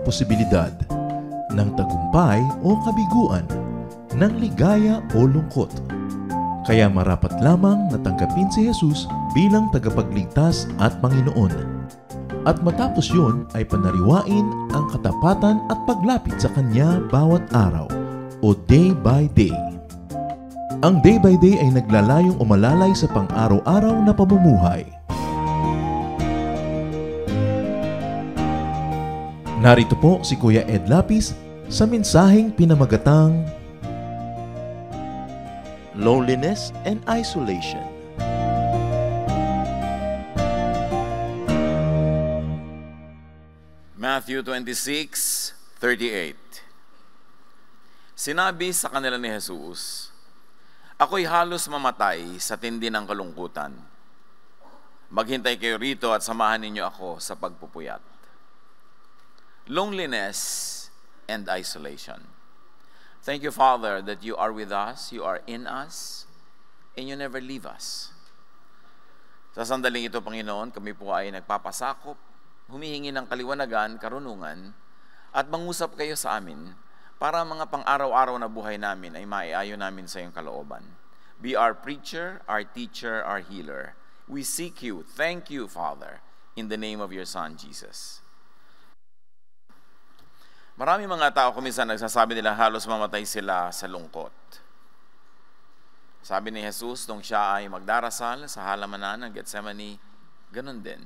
posibilidad ng tagumpay o kabiguan, ng ligaya o lungkot. Kaya marapat lamang na tanggapin si Jesus bilang tagapagligtas at Panginoon. At matapos yun ay panariwain ang katapatan at paglapit sa Kanya bawat araw o day by day. Ang day by day ay naglalayong umalalay sa pang-araw-araw na pamumuhay. Narito po si Kuya Ed Lapis sa mensaheng pinamagatang Loneliness and Isolation. Matthew 26:38. Sinabi sa kanila ni Jesus, "Ako'y halos mamatay sa tindi ng kalungkutan. Maghintay kayo rito at samahan ninyo ako sa pagpupuyat." Loneliness and isolation. Thank you, Father, that you are with us, you are in us, and you never leave us. Sa sandaling ito, Panginoon, kami po ay nagpapasakop, humihingi ng kaliwanagan, karunungan, at mangusap kayo sa amin para mga pang-araw-araw na buhay namin ay maiayon namin sa iyong kalooban. Be our preacher, our teacher, our healer. We seek you. Thank you, Father, in the name of your Son, Jesus. Marami mga tao kuminsan nagsasabi nila halos mamatay sila sa lungkot. Sabi ni Jesus nung siya ay magdarasal sa halamanan ng Gethsemane, ganun din.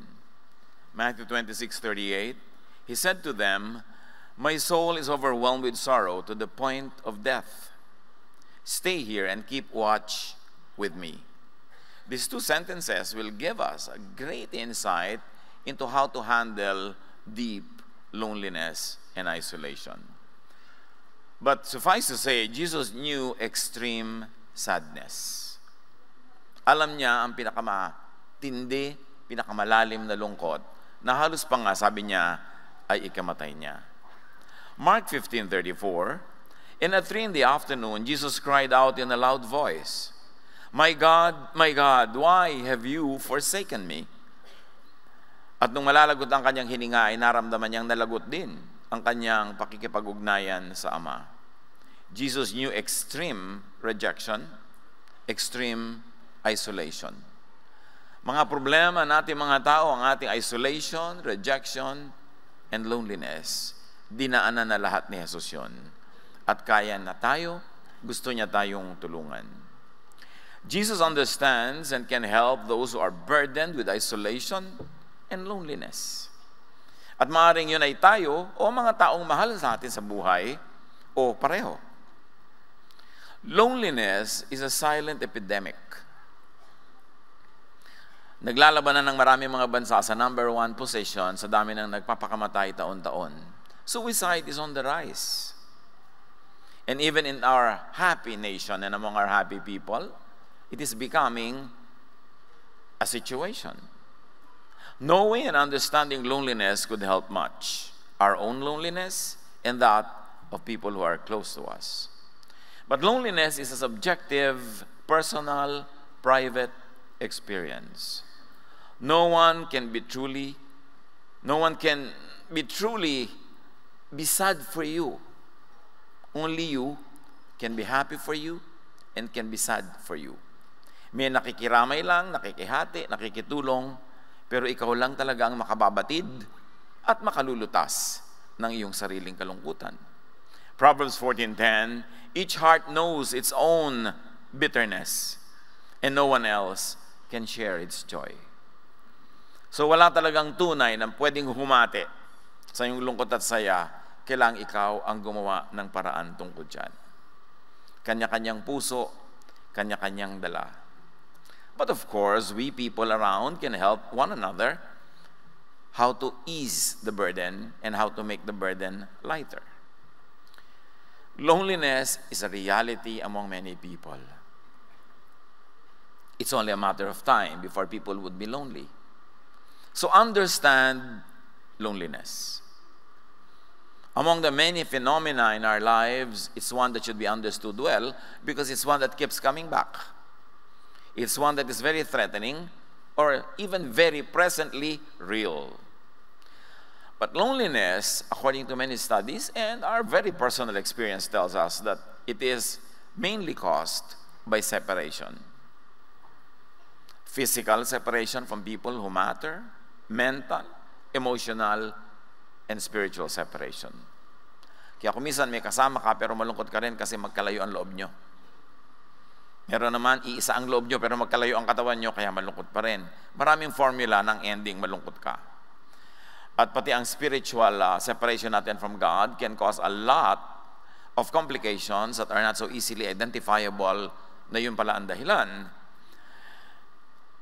Matthew 26:38, He said to them, "My soul is overwhelmed with sorrow to the point of death. Stay here and keep watch with me." These two sentences will give us a great insight into how to handle deep loneliness and isolation. But suffice to say, Jesus knew extreme sadness. Alam niya ang pinakamatindi, pinakamalalim na lungkot na halos pa nga, sabi niya, ay ikamatay niya. Mark 15:34, And at 3 p.m, Jesus cried out in a loud voice, my God, why have you forsaken me?" At nung malalagot ang kanyang hininga, ay naramdaman niyang nalagot din ang kanyang pakikipag-ugnayan sa Ama. Jesus knew extreme rejection, extreme isolation. Mga problema natin mga tao, ang ating isolation, rejection, and loneliness, dinaanan na lahat ni Jesus yun. At kaya na tayo, gusto niya tayong tulungan. Jesus understands and can help those who are burdened with isolation and loneliness. At maaaring yun ay tayo o mga taong mahal sa atin sa buhay o pareho. Loneliness is a silent epidemic. Naglalabanan ng maraming mga bansa sa number 1 position sa dami ng nagpapakamatay taon-taon. Suicide is on the rise. And even in our happy nation and among our happy people, it is becoming a situation. Knowing and understanding loneliness could help much. Our own loneliness and that of people who are close to us. But loneliness is a subjective, personal, private experience. No one can be truly be sad for you. Only you can be happy for you and can be sad for you. May nakikiramay lang, nakikihati, nakikitulong, pero ikaw lang talaga ang makababatid at makalulutas ng iyong sariling kalungkutan. Proverbs 14:10, Each heart knows its own bitterness, and no one else can share its joy. So wala talagang tunay na pwedeng humati sa iyong lungkot at saya, kailangang ikaw ang gumawa ng paraan tungkol dyan. Kanya-kanyang puso, kanya-kanyang dala. But of course, we people around can help one another how to ease the burden and how to make the burden lighter. Loneliness is a reality among many people. It's only a matter of time before people would be lonely. So understand loneliness. Among the many phenomena in our lives, it's one that should be understood well because it's one that keeps coming back. It's one that is very threatening or even very presently real. But loneliness, according to many studies, and our very personal experience tells us that it is mainly caused by separation. Physical separation from people who matter, mental, emotional, and spiritual separation. Kaya kung minsan may kasama ka pero malungkot ka rin kasi magkalayo ang loob nyo. Meron naman, iisa ang loob nyo pero magkalayo ang katawan nyo kaya malungkot pa rin. Maraming formula ng ending malungkot ka. At pati ang spiritual separation natin from God can cause a lot of complications that are not so easily identifiable na yun pala ang dahilan.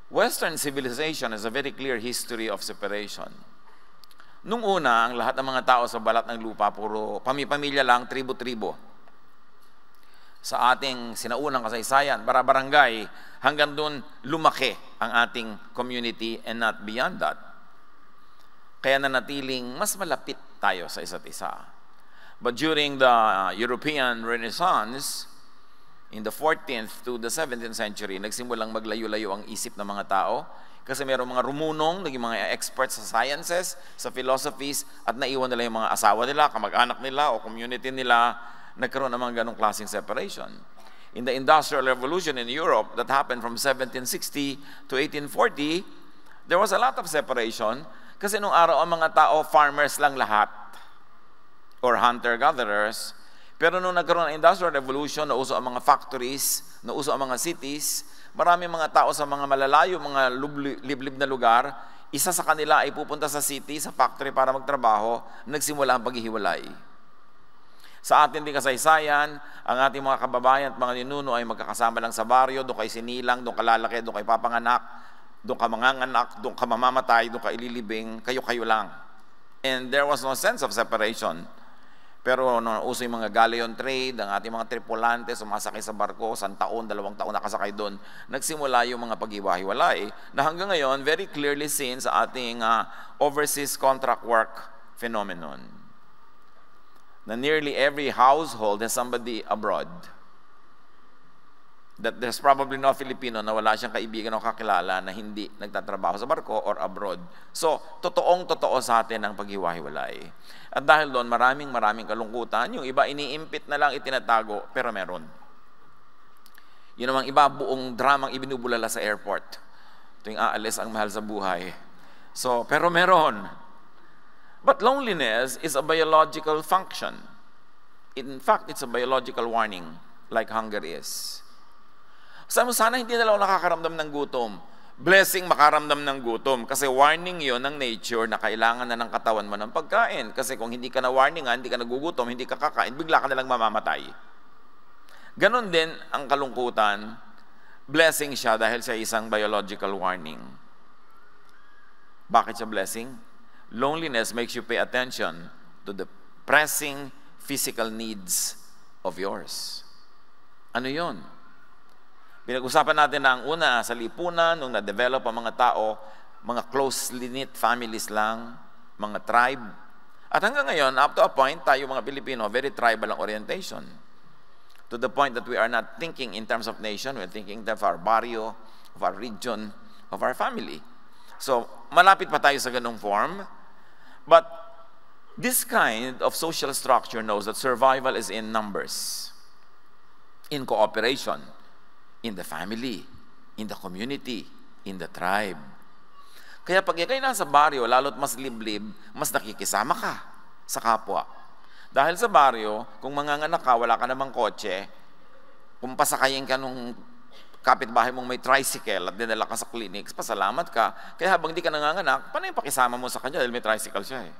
Western civilization has a very clear history of separation. Nung una, ang lahat ng mga tao sa balat ng lupa, puro pamilya lang, tribo-tribo. Sa ating sinaunang kasaysayan, barangay, hanggang doon lumaki ang ating community and not beyond that. Kaya nanatiling mas malapit tayo sa isa't isa. But during the European Renaissance, in the 14th to the 17th century, nagsimulang maglayo-layo ang isip ng mga tao kasi mayroong mga rumunong, naging mga experts sa sciences, sa philosophies, at naiwan nila yung mga asawa nila, kamag-anak nila, o community nila, nagkaroon ng mga ganong klaseng separation. In the Industrial Revolution in Europe that happened from 1760 to 1840, there was a lot of separation kasi nung araw ang mga tao, farmers lang lahat or hunter-gatherers. Pero nung nagkaroon ng Industrial Revolution, nauso ang mga factories, nauso ang mga cities, maraming mga tao sa mga malalayo, mga liblib na lugar, isa sa kanila ay pupunta sa city, sa factory para magtrabaho, nagsimula ang paghihiwalay. Sa ating din kasaysayan, ang ating mga kababayan at mga ninuno ay magkakasama lang sa baryo, doon kay sinilang, doon ka lalaki, doon kay papanganak, doon ka manganganak, doon ka mamamatay, doon ka ililibing, kayo-kayo lang. And there was no sense of separation. Pero nung uso yung mga galleon trade, ang ating mga tripulante, sumasakay sa barko, 1 taon, 2 taon nakasakay doon, nagsimula yung mga paghiwa-hiwalay na hanggang ngayon, very clearly seen sa ating overseas contract work phenomenon. Na nearly every household has somebody abroad. That there's probably no Filipino na wala siyang kaibigan o kakilala na hindi nagtatrabaho sa barko or abroad. So, totoong-totoo sa atin ang paghiwa-hiwalay. At dahil doon, maraming kalungkutan. Yung iba, iniimpit na lang, itinatago, pero meron. Yun namang iba, buong dramang ibinubulala sa airport. Tuwing aalis ang mahal sa buhay. So, pero meron. But loneliness is a biological function. In fact, it's a biological warning, like hunger is. Sana hindi na lang nakakaramdam ng gutom. Blessing makaramdam ng gutom kasi warning yon ng nature na kailangan na ng katawan mo ng pagkain. Kasi kung hindi ka na warningan, hindi ka nagugutom, hindi ka kakain, bigla ka na lang mamamatay. Ganon din ang kalungkutan. Blessing siya dahil siya isang biological warning. Bakit siya blessing? Loneliness makes you pay attention to the pressing physical needs of yours. Ano yon? Pinag-usapan natin na ang una sa lipunan, nung na-develop ang mga tao, mga closely knit families lang, mga tribe. At hanggang ngayon, up to a point, tayo mga Pilipino, very tribal ang orientation. To the point that we are not thinking in terms of nation, we're thinking of our barrio, of our region, of our family. So, malapit pa tayo sa ganung form. But this kind of social structure knows that survival is in numbers, in cooperation, in the family, in the community, in the tribe. Kaya pag ikay nasa baryo, lalo't mas liblib, mas nakikisama ka sa kapwa. Dahil sa baryo, kung manganganak ka, wala ka namang kotse, kung pasakayin ka nung kapitbahay mong may tricycle at dinala ka sa clinics, pasalamat ka. Kaya habang di ka nanganganak, paano yung pakisama mo sa kanya dahil may tricycle siya eh?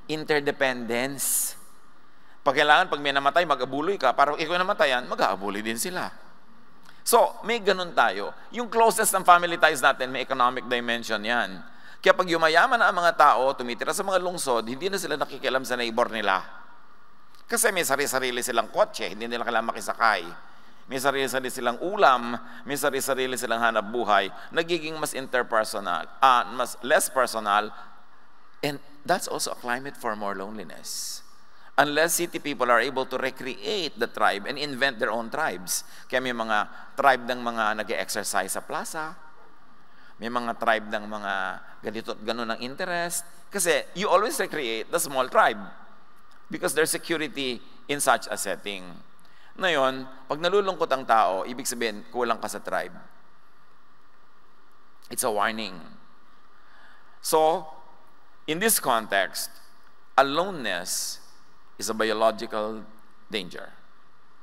Interdependence. Pag kailangan, pag may namatay, mag-abuloy ka. Para ikaw namatayan, mag-aabuloy din sila. So, may ganun tayo. Yung closest ng family ties natin, may economic dimension yan. Kaya pag yumayaman na ang mga tao, tumitira sa mga lungsod, hindi na sila nakikialam sa neighbor nila. Kasi may sarili-sarili silang kotse, hindi nila kailangan makisakay. May sarili-sarili silang ulam, may sarili-sarili silang hanap buhay, nagiging mas interpersonal, less personal, and that's also a climate for more loneliness. Unless city people are able to recreate the tribe and invent their own tribes. Kaya may mga tribe ng mga nag-exercise sa plaza, may mga tribe ng mga ganito at gano'n ng interest, Kasi you always recreate the small tribe because there's security in such a setting. Ngayon, pag nalulungkot ang tao, ibig sabihin, kulang ka sa tribe. It's a warning. So, in this context, aloneness is a biological danger.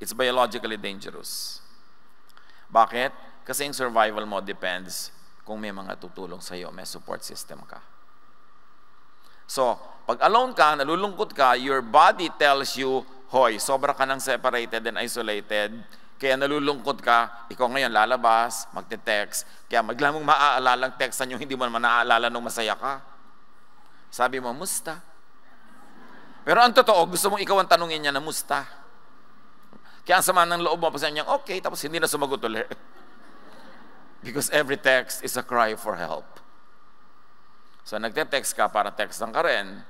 It's biologically dangerous. Bakit? Kasi yung survival mo depends kung may mga tutulong sa'yo, may support system ka. So, pag alone ka, nalulungkot ka, your body tells you, hoy, sobra ka ng separated and isolated, kaya nalulungkot ka, ikaw ngayon lalabas, magte-text, kaya maglamang maaalalang textan yung hindi mo naman naaalala nung masaya ka. Sabi mo, musta? Pero ang totoo, gusto mong ikaw ang tanungin niya na musta. Kaya ang sama ng loob mo, pasayan niya, okay, tapos hindi na sumagot ulit. Because every text is a cry for help. So nagte-text ka para textan ka rin.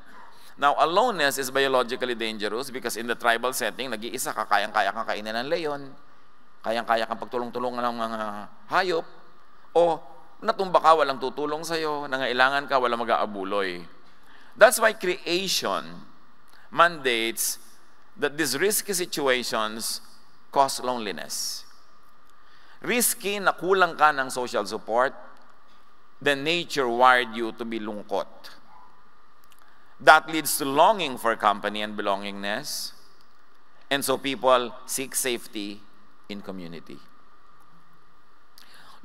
Now, aloneness is biologically dangerous because in the tribal setting, nag-iisa ka, kayang-kaya kang kainin ng leon, kayang-kaya kang pagtulong-tulungan ng mga hayop, o natumba ka, walang tutulong sa'yo, nangailangan ka, walang mag-aabuloy. That's why creation mandates that these risky situations cause loneliness. Risky na kulang ka ng social support, then nature wired you to be lungkot. That leads to longing for company and belongingness, and so people seek safety in community.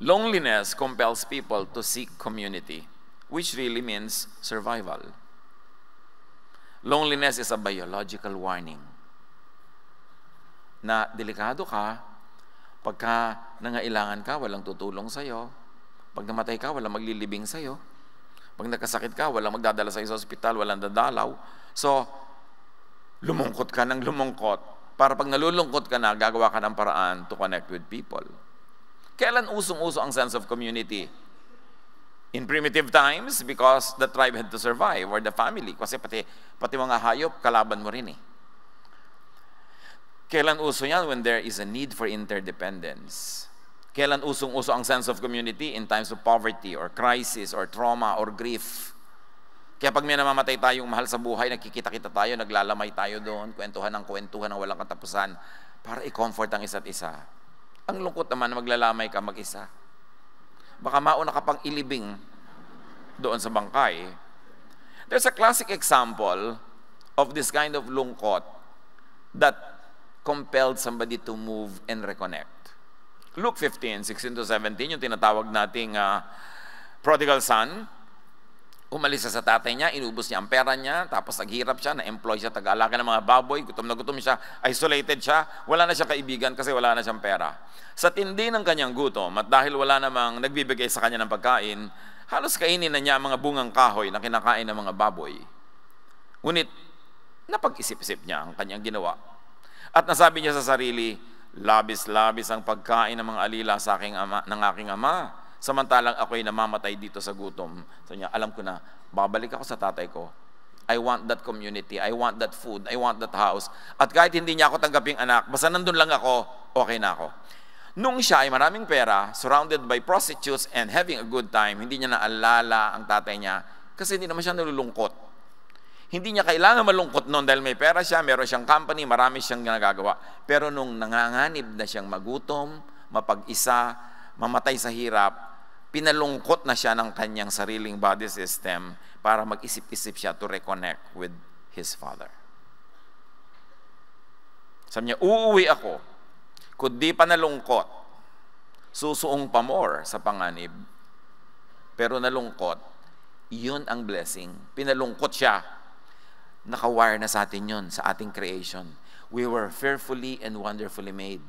Loneliness compels people to seek community, which really means survival. Loneliness is a biological warning na delikado ka pagka nangailangan ka, walang tutulong sa'yo. Pag namatay ka, walang maglilibing sa'yo. Pag nagkasakit ka, walang magdadala sa'yo sa ospital, walang dadalaw. So, lumungkot ka ng lumungkot para pag nalulungkot ka na, gagawa ka ng paraan to connect with people. Kailan usong-uso ang sense of community? In primitive times, because the tribe had to survive, or the family. Kasi pati mga hayop, kalaban mo rin eh. Kailan uso yan? When there is a need for interdependence. Kailan usong-uso ang sense of community? In times of poverty, or crisis, or trauma, or grief. Kaya pag may namamatay tayong mahal sa buhay, nagkikita-kita tayo, naglalamay tayo doon, kwentuhan ng walang katapusan, para i-comfort ang isa't isa. Ang lungkot naman na maglalamay ka mag-isa. Baka mauna ka pang ilibing doon sa bangkay. There's a classic example of this kind of lungkot that compelled somebody to move and reconnect. Luke 15, 16-17, yung tinatawag nating prodigal son, umalis sa tatay niya, inubos niya ang pera niya, tapos naghirap siya, na-employ siya, tag-aalaga ng mga baboy, gutom na gutom siya, isolated siya, wala na siyang kaibigan kasi wala na siyang pera. Sa tindi ng kanyang gutom, at dahil wala namang nagbibigay sa kanya ng pagkain, halos kainin na niya ang mga bungang kahoy na kinakain ng mga baboy. Ngunit, napag-isip-isip niya ang kanyang ginawa. At nasabi niya sa sarili, labis-labis ang pagkain ng mga alila sa ng aking ama, samantalang ako'y namamatay dito sa gutom. So niya, alam ko na, babalik ako sa tatay ko. I want that community, I want that food, I want that house. At kahit hindi niya ako tanggaping anak, basta nandun lang ako, okay na ako. Nung siya ay maraming pera, surrounded by prostitutes and having a good time, hindi niya naalala ang tatay niya kasi hindi naman siya nalulungkot. Hindi niya kailangan malungkot noon dahil may pera siya, meron siyang company, marami siyang nagagawa. Pero nung nanganganib na siyang magutom, mapag-isa, mamatay sa hirap, pinalungkot na siya ng kanyang sariling body system para mag-isip-isip siya to reconnect with his father. Sabi niya, uuwi ako, kundi pa nalungkot, susuong pa more sa panganib. Pero nalungkot, yun ang blessing. Pinalungkot siya. Nakawire na sa atin yun, sa ating creation. We were fearfully and wonderfully made.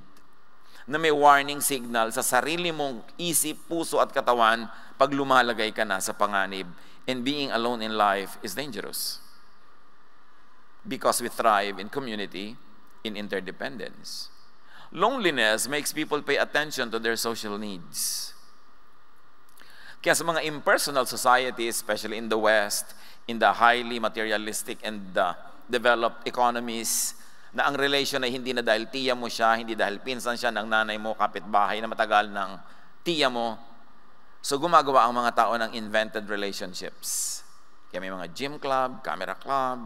Na may warning signal sa sarili mong isip, puso at katawan pag lumalagay ka na sa panganib. And being alone in life is dangerous. Because we thrive in community, in interdependence. Loneliness makes people pay attention to their social needs. Kaya sa mga impersonal societies, especially in the West, in the highly materialistic and developed economies, na ang relation ay hindi na dahil tiya mo siya, hindi dahil pinsan siya ng nanay mo, kapitbahay na matagal ng tiya mo. So gumagawa ang mga tao ng invented relationships. Kaya may mga gym club, camera club,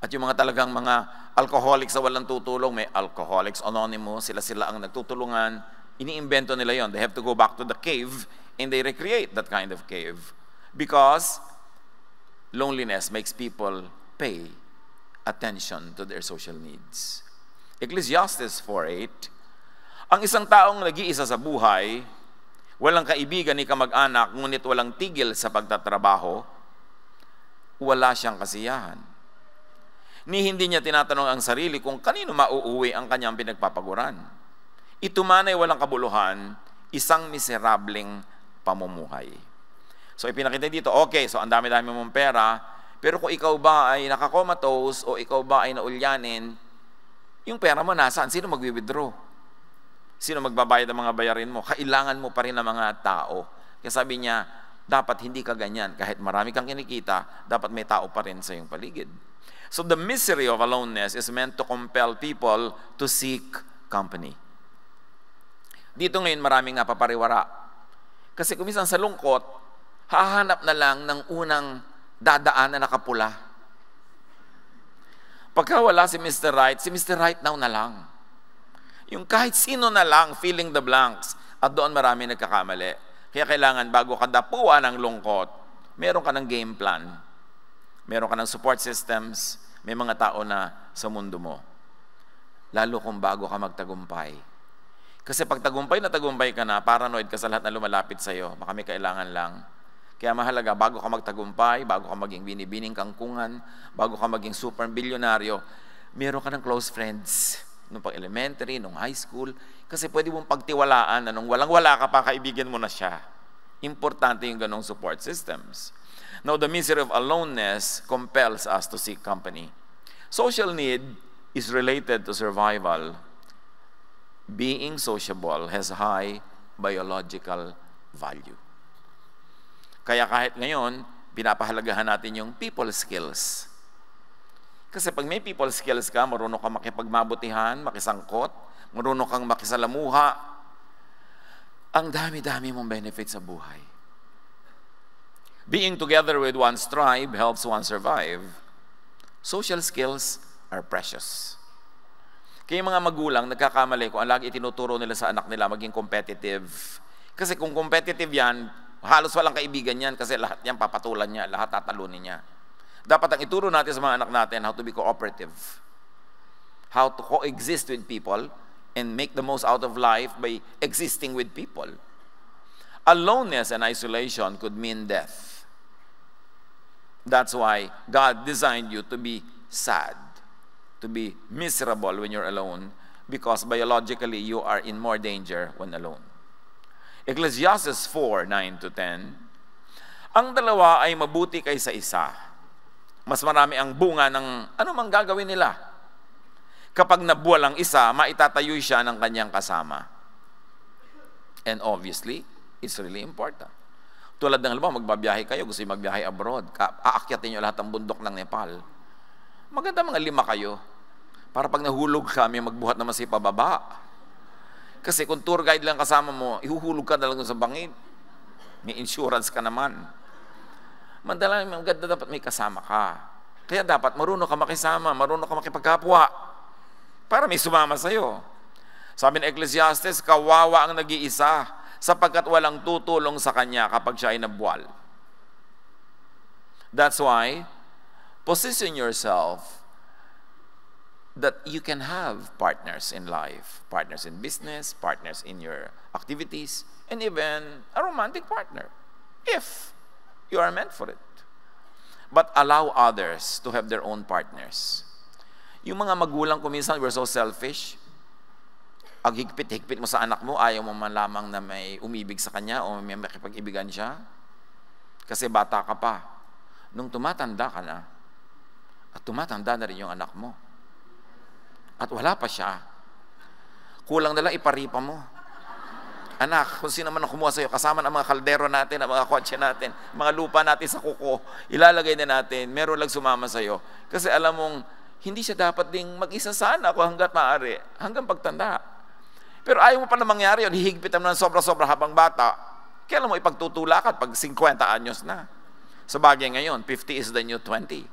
at yung mga talagang mga alcoholics sa walang tutulong, may Alcoholics Anonymous, sila ang nagtutulungan, iniimbento nila yon. They have to go back to the cave and they recreate that kind of cave. Because loneliness makes people pay attention to their social needs. Ecclesiastes 4:8, ang isang taong nag-iisa sa buhay, walang kaibigan ni kamag-anak, ngunit walang tigil sa pagtatrabaho, wala siyang kasiyahan. Ni hindi niya tinatanong ang sarili kung kanino mauuwi ang kanyang pinagpapaguran. Itumanay walang kabuluhan, isang miserableng pamumuhay. So ipinakita dito, okay, so ang dami-dami mong pera, pero kung ikaw ba ay nakakomatose o ikaw ba ay naulyanin, yung pera mo nasaan? Sino mag-withdraw? Sino magbabayad ng mga bayarin mo? Kailangan mo pa rin ng mga tao. Kaya sabi niya, dapat hindi ka ganyan. Kahit marami kang kinikita, dapat may tao pa rin sa iyong paligid. So the misery of aloneness is meant to compel people to seek company. Dito ngayon maraming napapariwara. Kasi kung minsan sa lungkot, hahanap na lang ng unang dadaan na nakapula. Pagka wala si Mr. Right, si Mr. Right now na lang. Yung kahit sino na lang, filling the blanks. At doon marami nagkakamali. Kaya kailangan bago ka dapuan ng lungkot, meron ka ng game plan. Meron ka ng support systems. May mga tao na sa mundo mo. Lalo kung bago ka magtagumpay. Kasi pag tagumpay na tagumpay ka na, paranoid ka sa lahat na lumalapit sa'yo. Baka may kailangan lang. Kaya mahalaga, bago ka magtagumpay, bago ka maging binibining kangkungan, bago ka maging super bilyonaryo, meron ka ng close friends. Nung pag-elementary, nung high school. Kasi pwede mong pagtiwalaan na nung walang-wala ka pa, kaibigan mo na siya. Importante yung ganong support systems. Now, the misery of aloneness compels us to seek company. Social need is related to survival. Being sociable has high biological value. Kaya kahit ngayon, pinapahalagahan natin yung people skills. Kasi pag may people skills ka, marunong kang makipagmabutihan, makisangkot, marunong kang makisalamuha, ang dami-dami mong benefits sa buhay. Being together with one's tribe helps one survive. Social skills are precious. Kaya mga magulang, nagkakamali kung ang lagi itinuturo nila sa anak nila maging competitive. Kasi kung competitive yan, halos walang kaibigan yan kasi lahat yan papatulan niya, lahat tatalunin niya. Dapat ang ituro natin sa mga anak natin how to be cooperative. How to coexist with people and make the most out of life by existing with people. Aloneness and isolation could mean death. That's why God designed you to be sad, to be miserable when you're alone, because biologically you are in more danger when alone. Ecclesiastes 4:9-10, ang dalawa ay mabuti kaysa isa. Mas marami ang bunga ng anumang gagawin nila. Kapag nabuwal ang isa, maitatayo siya ng kanyang kasama. And obviously, it's really important. Tulad ng halimbawa, magbabiyahe kayo, gusto yung magbiyahe abroad, aakyatin nyo lahat ng bundok ng Nepal. Maganda mga 5 kayo. Para pag nahulog ka, may magbuhat naman sa pababa. Kasi kung tour guide lang kasama mo, ihuhulog ka na lang sa bangin. May insurance ka naman. Madalang maganda dapat may kasama ka. Kaya dapat marunong ka makisama, marunong ka makipagkapwa. Para may sumama sa'yo. Sabi ng Ecclesiastes, kawawa ang nag-iisa sapagkat walang tutulong sa kanya kapag siya ay nabuwal. That's why, position yourself that you can have partners in life, partners in business, partners in your activities, and even a romantic partner, if you are meant for it. But allow others to have their own partners. Yung mga magulang ko minsan, we're so selfish. Ang higpit-higpit mo sa anak mo, ayaw mo man lamang na may umibig sa kanya o may makipag-ibigan siya. Kasi bata ka pa. Nung tumatanda ka na, at tumatanda na rin yung anak mo, at wala pa siya, kulang na lang iparipa mo. Anak, kung sino man ang kumuha sa'yo, kasama ng mga kaldero natin, ang mga kotse natin, mga lupa natin sa kuko, ilalagay na natin, meron lang sumama sa'yo. Kasi alam mong, hindi siya dapat ding mag-isa sana ako hanggat maaari, hanggang pagtanda. Pero ayaw mo pa na mangyari yun, hihigpitan mo ng sobra-sobra habang bata. Kailan mo ipagtutulakan pag 50 anyos na? Sa bagay ngayon, 50 is the new 20.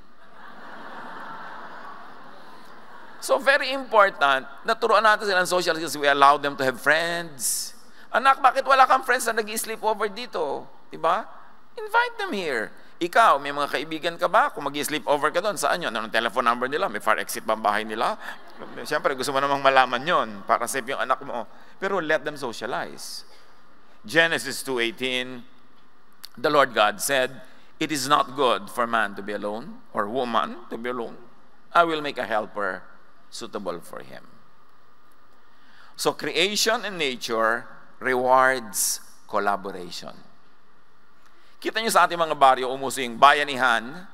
So very important na turuan natin sila ng social skills. We allow them to have friends. Anak, bakit wala kang friends na nag-i-sleep over dito? Diba? Invite them here. Ikaw, may mga kaibigan ka ba? Kung mag-i-sleep over ka doon, saan yun? Anong telephone number nila? May fire exit ba ang bahay nila? Siyempre, gusto mo namang malaman yon para safe yung anak mo. Pero let them socialize. Genesis 2:18, the Lord God said, "It is not good for man to be alone, or woman to be alone. I will make a helper suitable for him." So creation and nature rewards collaboration. Kita nyo sa ating mga baryo, umuso yung bayanihan.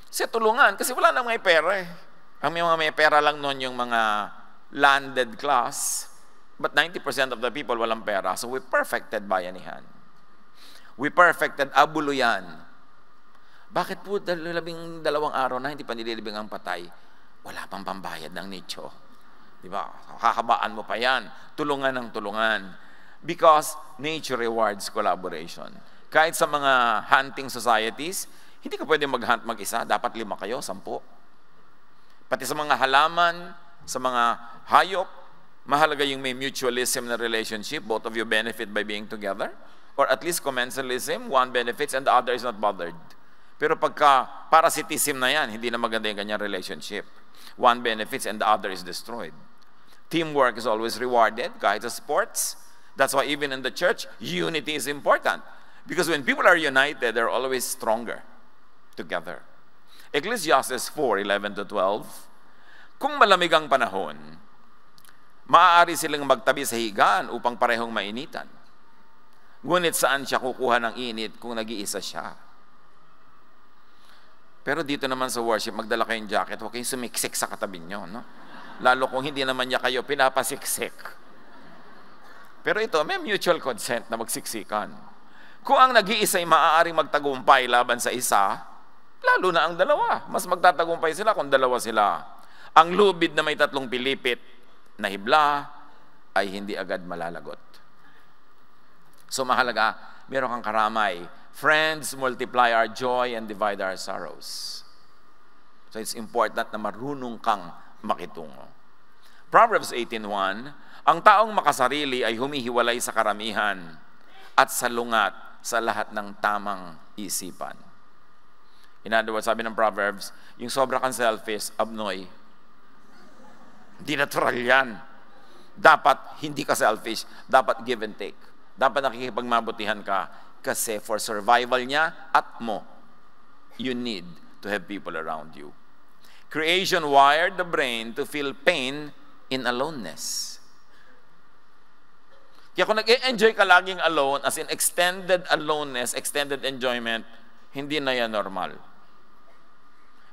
Kasi tulungan, kasi wala nang may pera eh. Ang mga may pera lang noon yung mga landed class. But 90% of the people walang pera. So we perfected bayanihan. We perfected abuluyan. Bakit po 12 araw na hindi pa nililibing ang patay? Wala pang pambayad ng nicho. Diba? Hahabaan mo pa yan. Tulungan ng tulungan. Because nature rewards collaboration. Kahit sa mga hunting societies, hindi ka pwede mag-hunt mag-isa. Dapat 5 kayo, 10. Pati sa mga halaman, sa mga hayop, mahalaga yung may mutualism na relationship. Both of you benefit by being together. Or at least commensalism, one benefits and the other is not bothered. Pero pagka parasitism na yan, hindi na maganda yung kanyang relationship. One benefits and the other is destroyed. Teamwork is always rewarded, kahit sa sports. That's why even in the church, unity is important. Because when people are united, they're always stronger together. Ecclesiastes 4:11-12, kung malamig ang panahon, maaari silang magtabi sa higaan upang parehong mainitan. Ngunit saan siya kukuha ng init kung nag-iisa siya? Pero dito naman sa worship, magdala kayong jacket, huwag kayong sumiksik sa katabi nyo, no? Lalo kung hindi naman niya kayo pinapasiksik. Pero ito, may mutual consent na magsiksikan. Kung ang nag-iisa ay maaaring magtagumpay laban sa isa, lalo na ang dalawa. Mas magtatagumpay sila kung dalawa sila. Ang lubid na may 3 pilipit na hibla ay hindi agad malalagot. So mahalaga, meron kang karamay. Friends multiply our joy and divide our sorrows. So it's important na marunong kang makitungo. Proverbs 18:1, ang taong makasarili ay humihiwalay sa karamihan at salungat sa lahat ng tamang isipan. In other words, sabi ng Proverbs, yung sobra kang selfish, abnoy. Hindi natural yan. Dapat hindi ka selfish. Dapat give and take. Dapat nakikipagmabutihan ka kasi for survival niya at mo, you need to have people around you. Creation wired the brain to feel pain in aloneness. Kaya kung nag-e-enjoy ka laging alone, as in extended aloneness, extended enjoyment, hindi na yan normal.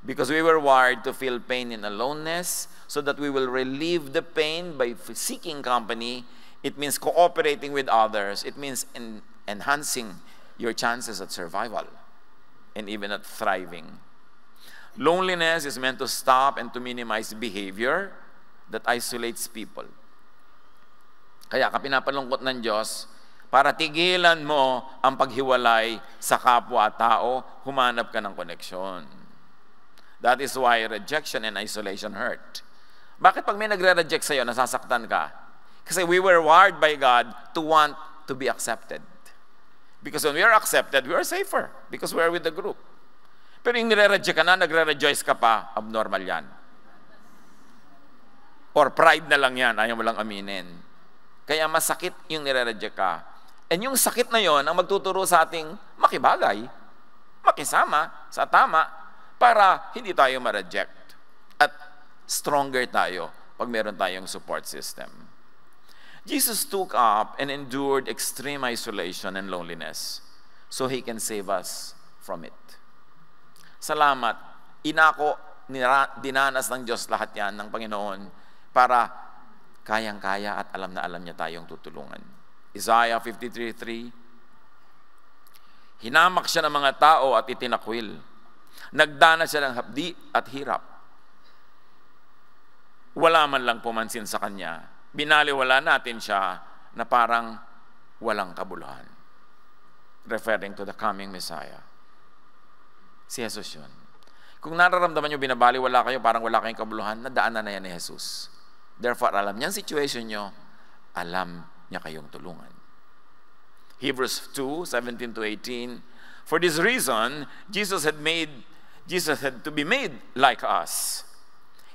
Because we were wired to feel pain in aloneness so that we will relieve the pain by seeking company. It means cooperating with others. It means enhancing your chances at survival and even at thriving. Loneliness is meant to stop and to minimize behavior that isolates people. Kaya ka pinapalungkot ng Diyos para tigilan mo ang paghiwalay sa kapwa-tao, humanap ka ng koneksyon. That is why rejection and isolation hurt. Bakit pag may nagre-reject sa'yo, nasasaktan ka? Kasi we were wired by God to want to be accepted. Because when we are accepted, we are safer because we are with the group. Pero yung nire-reject ka na, nagre-rejoice ka pa, abnormal yan. Or pride na lang yan, ayaw mo lang aminin. Kaya masakit yung nire-reject ka. And yung sakit na yon ang magtuturo sa ating makibagay, makisama sa tama, para hindi tayo ma-reject. At stronger tayo pag meron tayong support system. Jesus took up and endured extreme isolation and loneliness so He can save us from it. Salamat. Dinanas ng Diyos lahat yan ng Panginoon para kayang-kaya at alam na alam niya tayong tutulungan. Isaiah 53:3, hinamak siya ng mga tao at itinakwil. Nagdana siya ng hapdi at hirap. Wala man lang pumansin sa kanya. Binaliwala natin siya na parang walang kabuluhan. referring to the coming Messiah. Si Jesus yun. Kung nararamdaman nyo binabaliwala kayo, parang wala kayong kabuluhan, nadaanan na yan ni Jesus. Therefore, alam niya ang situation nyo, alam niya kayong tulungan. Hebrews 2:17-18, for this reason, Jesus had to be made like us.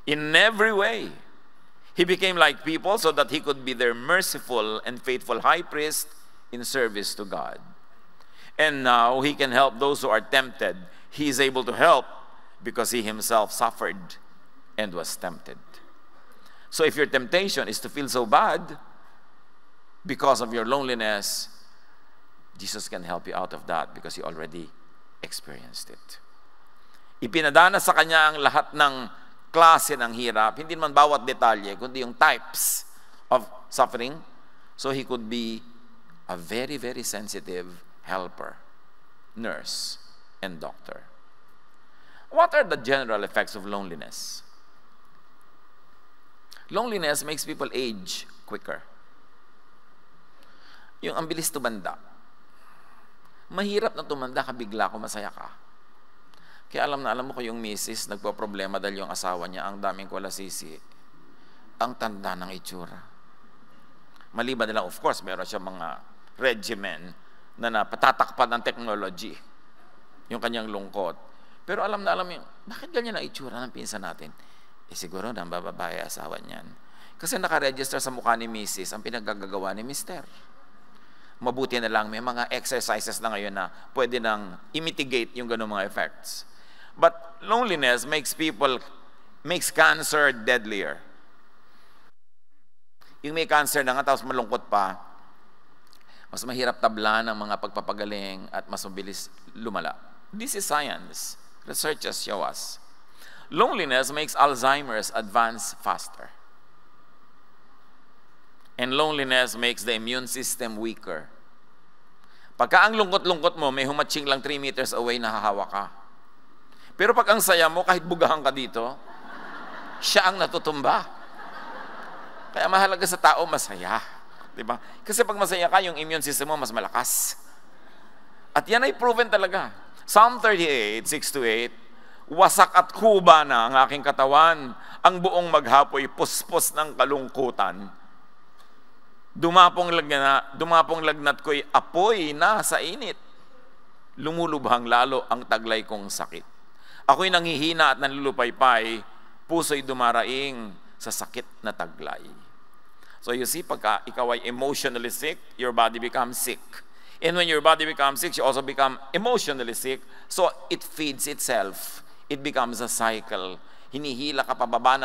In every way, he became like people so that he could be their merciful and faithful high priest in service to God. And now he can help those who are tempted. He is able to help because he himself suffered and was tempted. So if your temptation is to feel so bad because of your loneliness, Jesus can help you out of that because he already experienced it. Ipinadana sa kanya ang lahat ng klase ng hirap, hindi man bawat detalye, kundi yung types of suffering, so he could be a very, very sensitive helper, nurse, and doctor. What are the general effects of loneliness? Loneliness makes people age quicker. Yung ang bilis tumanda. Mahirap na tumanda ka bigla kung masaya ka. Kaya alam mo ko yung misis, nagpo-problema dahil yung asawa niya, ang daming kulasisi. Ang tanda ng itsura. Maliban nila, of course, meron siya mga regimen na napatatakpan ng technology. Yung kanyang lungkot. Pero alam yung, bakit ganyan ang itsura ng pinsan natin? Siguro nang bababae asawa niyan. Kasi nakaregister sa mukha ni misis ang pinaggagawa ni mister. Mabuti na lang, may mga exercises na ngayon na pwede nang i-mitigate yung ganung mga effects. But loneliness makes cancer deadlier. Yung may cancer na nga, tapos malungkot pa, mas mahirap tablan ng mga pagpapagaling at mas mabilis lumala. This is science. Researchers show us. Loneliness makes Alzheimer's advance faster. And loneliness makes the immune system weaker. Pagka ang lungkot-lungkot mo, may humatching lang 3 meters away, nahahawa ka. Pero pag ang saya mo, kahit bugahan ka dito, siya ang natutumba. Kaya mahalaga sa tao, masaya. Diba? Kasi pag masaya ka, yung immune system mo mas malakas. At yan ay proven talaga. Psalm 38, 6-8, wasak at kuba na ang aking katawan, ang buong maghapoy puspos ng kalungkutan. Dumapong lagnat ko'y apoy na sa init. Lumulubhang lalo ang taglay kong sakit. Ako'y nanghihina at nanlulupaypay, puso'y dumaraing sa sakit na taglay. So you see, pagka ikaw ay emotionally sick, your body becomes sick. And when your body becomes sick, you also become emotionally sick. So it feeds itself. It becomes a cycle. Hinihila ka pababa.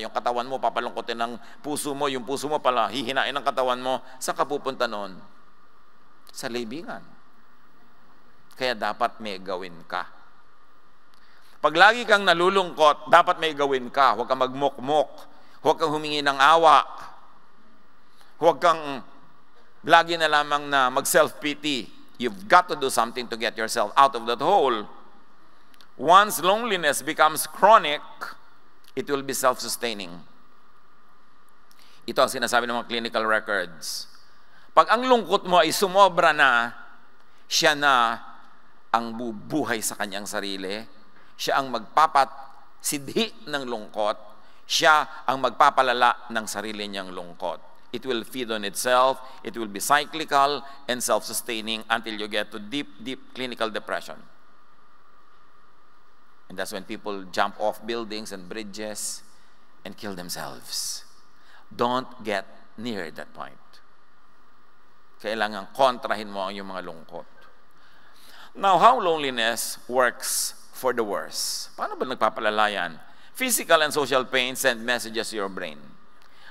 Yung katawan mo, papalungkotin ng puso mo. Yung puso mo pala, hihinain ng katawan mo. Saan ka pupunta nun? Sa libingan. Kaya dapat may gawin ka. Pag lagi kang nalulungkot, dapat may gawin ka. Huwag kang magmukmok. Huwag kang humingi ng awa. Huwag kang lagi na lamang na mag-self-pity. You've got to do something to get yourself out of that hole. Once loneliness becomes chronic, it will be self-sustaining. Ito ang sinasabi ng mga clinical records. Pag ang lungkot mo ay sumobra na, siya na ang bubuhay sa kanyang sarili, siya ang magpapasidhi ng lungkot, siya ang magpapalala ng sarili niyang lungkot. It will feed on itself, it will be cyclical and self-sustaining until you get to deep, deep clinical depression. And that's when people jump off buildings and bridges and kill themselves. Don't get near that point. Kailangan kontrahin mo ang iyong mga lungkot. Now, how loneliness works for the worse. Paano ba nagpapalala yan? Physical and social pain send messages to your brain.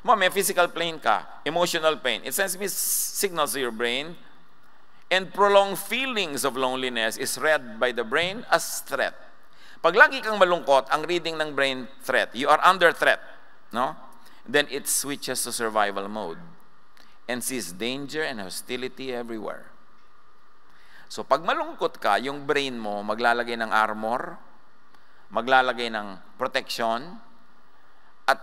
May physical pain ka, emotional pain. It sends signals to your brain. And prolonged feelings of loneliness is read by the brain as threat. Pag lagi kang malungkot, ang reading ng brain threat, you are under threat, no? Then it switches to survival mode and sees danger and hostility everywhere. So pag malungkot ka, yung brain mo maglalagay ng armor, maglalagay ng protection, at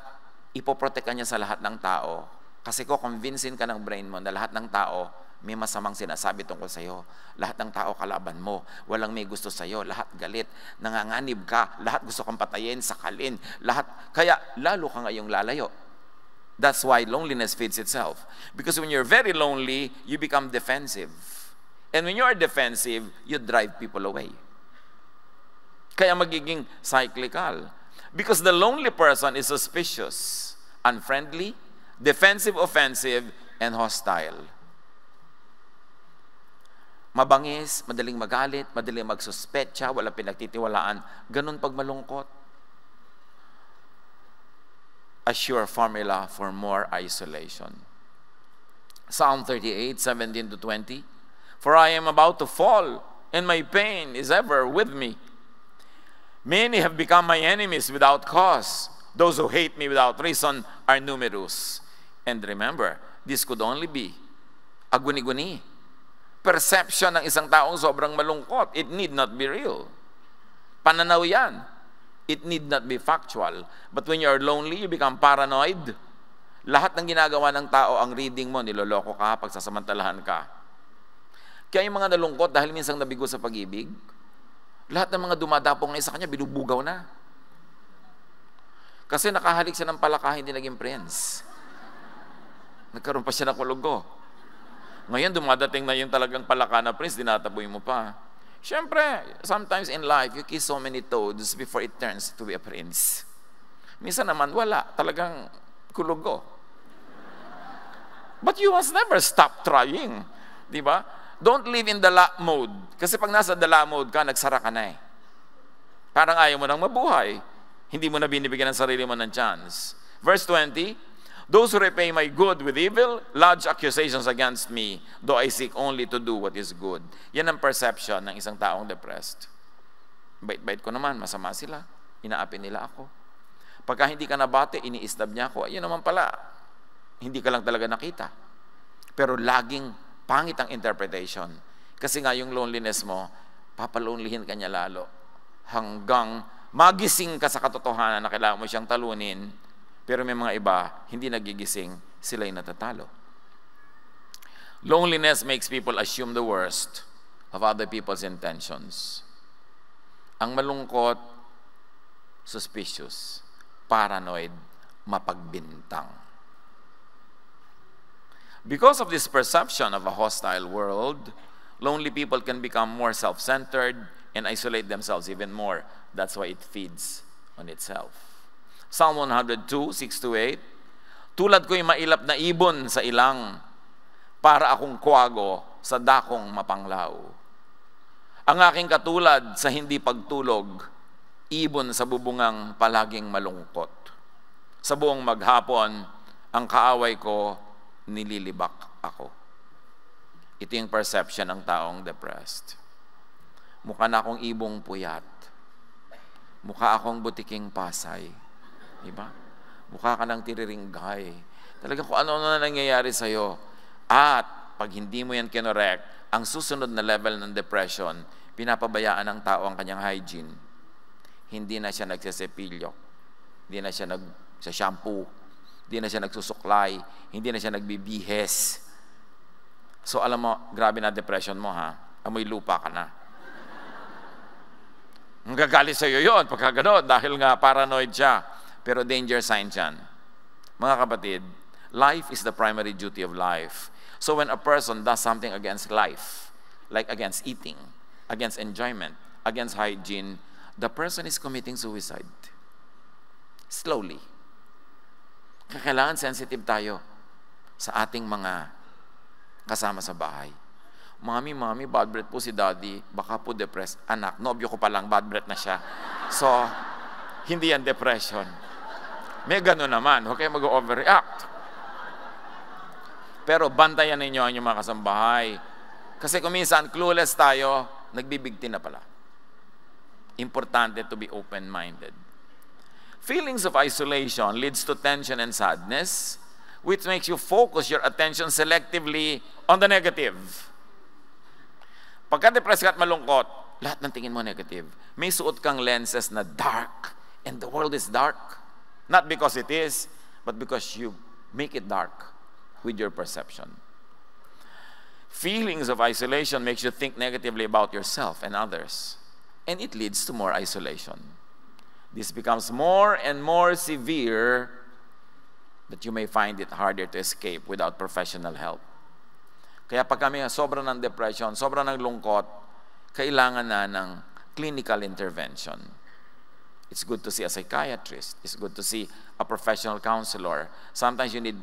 ipoprotect ka niya sa lahat ng tao. Kasi ko convincein ka ng brain mo na lahat ng tao may masamang sinasabi tungkol sa'yo. Lahat ng tao kalaban mo. Walang may gusto sa'yo. Lahat galit. Nanganganib ka. Lahat gusto kang patayin, sakalin. Lahat. Kaya lalo ka ngayong lalayo. That's why loneliness feeds itself. Because when you're very lonely, you become defensive. And when you are defensive, you drive people away. Kaya magiging cyclical. Because the lonely person is suspicious, unfriendly, defensive, offensive, and hostile. Mabangis, madaling magalit, madaling magsuspetsa, wala pinagtitiwalaan. Ganun pag malungkot. A sure formula for more isolation. Psalm 38, 17 to 20. For I am about to fall, and my pain is ever with me. Many have become my enemies without cause. Those who hate me without reason are numerous. And remember, this could only be a guni-guni. Perception ng isang taong sobrang malungkot. It need not be real. Pananaw yan. It need not be factual. But when you are lonely, you become paranoid. Lahat ng ginagawa ng tao, ang reading mo, niloloko ka, pagsasamantalahan ka. Kaya yung mga nalungkot dahil minsan nabigo sa pag-ibig, lahat ng mga dumadapong na isa kanya, binubugaw na. Kasi nakahalik siya ng palaka, hindi naging prince. Nagkaroon pa siya ng kulugo. Ngayon, dumadating na yung talagang palaka na prince, dinataboy mo pa. Siyempre, sometimes in life, you kiss so many toads before it turns to be a prince. Minsan naman, wala. Talagang kulugo. But you must never stop trying. Di ba? Don't live in the la mode. Kasi pag nasa the la mode ka, nagsara ka na eh. Parang ayaw mo nang mabuhay. Hindi mo na binibigyan ng sarili mo ng chance. Verse 20, those who repay my good with evil, lodge accusations against me, though I seek only to do what is good. Yan ang perception ng isang taong depressed. Bait-bait ko naman, masama sila. Inaapi nila ako. Pagka hindi ka nabate, iniistab niya ako. Ayun naman pala, hindi ka lang talaga nakita. Pero laging pangit ang interpretation. Kasi nga yung loneliness mo, papalonelihin ka niya lalo. Hanggang magising ka sa katotohanan na kailangan mo siyang talunin, pero may mga iba, hindi nagigising, sila'y natatalo. Loneliness makes people assume the worst of other people's intentions. Ang malungkot, suspicious, paranoid, mapagbintang. Because of this perception of a hostile world, lonely people can become more self-centered and isolate themselves even more. That's why it feeds on itself. Psalm 102, 6-8, tulad ko'y mailap na ibon sa ilang, para akong kuwago sa dakong mapanglaw. Ang aking katulad sa hindi pagtulog, ibon sa bubungang palaging malungkot. Sa buong maghapon, ang kaaway ko, nililibak ako. Ito yung perception ng taong depressed. Mukha na akong ibong puyat. Mukha akong butiking pasay. Diba? Mukha ka ng tiriringgay. Talaga kung ano na nangyayari sa'yo. At pag hindi mo yan kinorek, ang susunod na level ng depression, pinapabayaan ng tao ang kanyang hygiene. Hindi na siya nagsasepilyo. Hindi na siya nagsa-shampoo. Hindi na siya nagsusuklay, hindi na siya nagbibihes. So alam mo, grabe na depression mo ha, amoy lupa ka na. Ang gagalit sa'yo yun, pagka gano'n, dahil nga paranoid siya. Pero danger sign yan. Mga kapatid, life is the primary duty of life. So when a person does something against life, like against eating, against enjoyment, against hygiene, the person is committing suicide. Slowly. Kailangan sensitive tayo sa ating mga kasama sa bahay. Mami, bad breath po si daddy, baka po depressed. Anak, nobyo ko pa lang, bad breath na siya. So, hindi yan depression. May gano'n naman, huwag kayo mag-overreact. Pero bantayan ninyo ang inyong mga kasambahay. Kasi kung minsan, clueless tayo, nagbibigti na pala. Importante to be open-minded. Feelings of isolation leads to tension and sadness, which makes you focus your attention selectively on the negative. Pagka depressed ka at malungkot, lahat ng tingin mo negative. May suot kang lenses na dark, and the world is dark. Not because it is, but because you make it dark with your perception. Feelings of isolation makes you think negatively about yourself and others, and it leads to more isolation. This becomes more and more severe that you may find it harder to escape without professional help. Kaya pag kami sobra ng depression, sobra ng lungkot, kailangan na ng clinical intervention. It's good to see a psychiatrist. It's good to see a professional counselor. Sometimes you need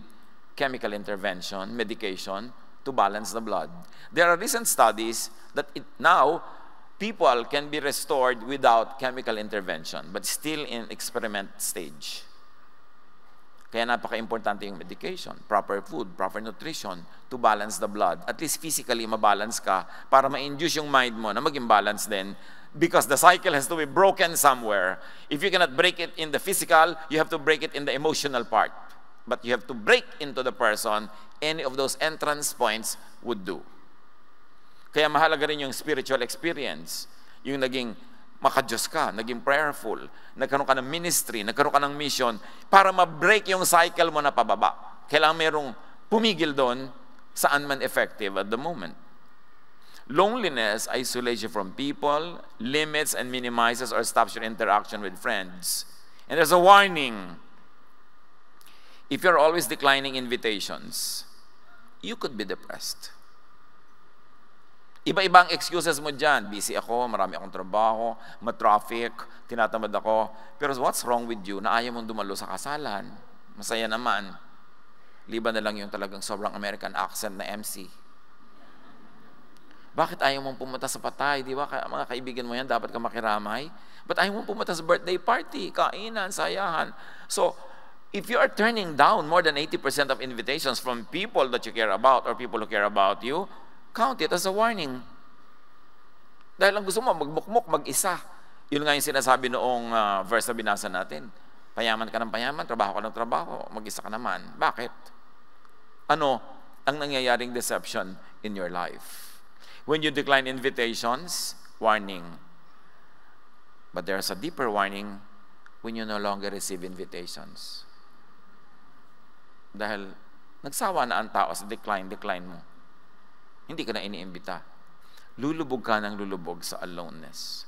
chemical intervention, medication, to balance the blood. There are recent studies that now people can be restored without chemical intervention, but still in experiment stage. Kaya napaka-importante yung medication, proper food, proper nutrition to balance the blood. At least physically mabalance ka para ma-induce yung mind mo na maging balance din, because the cycle has to be broken somewhere. If you cannot break it in the physical, you have to break it in the emotional part. But you have to break into the person. Any of those entrance points would do. Kaya mahalaga rin yung spiritual experience. Yung naging makadiyos ka, naging prayerful, nagkaroon ka ng ministry, nagkaroon ka ng mission, para ma-break yung cycle mo na pababa. Kailangan merong pumigil doon saan man effective at the moment. Loneliness isolates you from people, limits and minimizes or stops your interaction with friends. And there's a warning. If you're always declining invitations, you could be depressed. Iba-ibang excuses mo dyan. Busy ako, marami akong trabaho, ma-traffic, tinatamad ako. Pero what's wrong with you na ayaw mong dumalo sa kasalan? Masaya naman. Liban na lang yung talagang sobrang American accent na MC. Bakit ayaw mong pumunta sa patay? Di ba? Mga kaibigan mo yan, dapat ka makiramay. But ayaw mong pumunta sa birthday party, kainan, sayahan. So, if you are turning down more than 80% of invitations from people that you care about or people who care about you, count it as a warning. Dahil ang gusto mo, magbukmok, mag-isa. Yun nga yung sinasabi noong verse na binasa natin. Payaman ka ng payaman, trabaho ka ng trabaho, mag-isa ka naman. Bakit? Ano ang nangyayaring deception in your life? When you decline invitations, warning. But there's a deeper warning when you no longer receive invitations. Dahil nagsawa na ang tao sa decline mo. Hindi ka na iniimbita. Lulubog ka ng lulubog sa aloneness.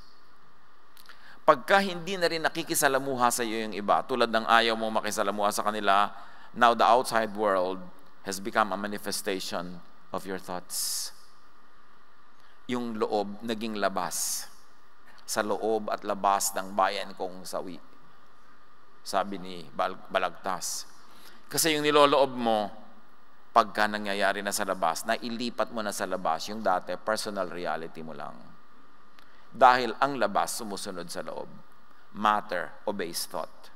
Pagka hindi na rin nakikisalamuha sa iyo yung iba, tulad ng ayaw mo makisalamuha sa kanila, now the outside world has become a manifestation of your thoughts. Yung loob naging labas. Sa loob at labas ng bayan kong sawi. Sabi ni Balagtas. Kasi yung niloloob mo, pagka nangyayari na sa labas, na ilipat mo na sa labas, yung dati, personal reality mo lang. Dahil ang labas sumusunod sa loob. Matter obeys thought.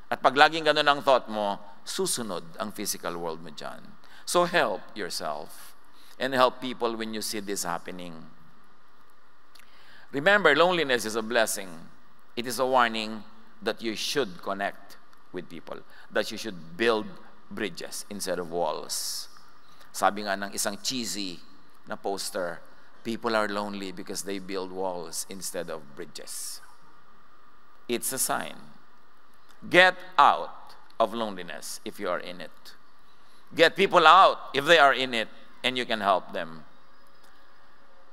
At pag laging ganun ang thought mo, susunod ang physical world mo dyan. So help yourself and help people when you see this happening. Remember, loneliness is a blessing. It is a warning that you should connect with people, that you should build bridges instead of walls. Sabi nga ng isang cheesy na poster, people are lonely because they build walls instead of bridges. It's a sign. Get out of loneliness if you are in it. Get people out if they are in it and you can help them.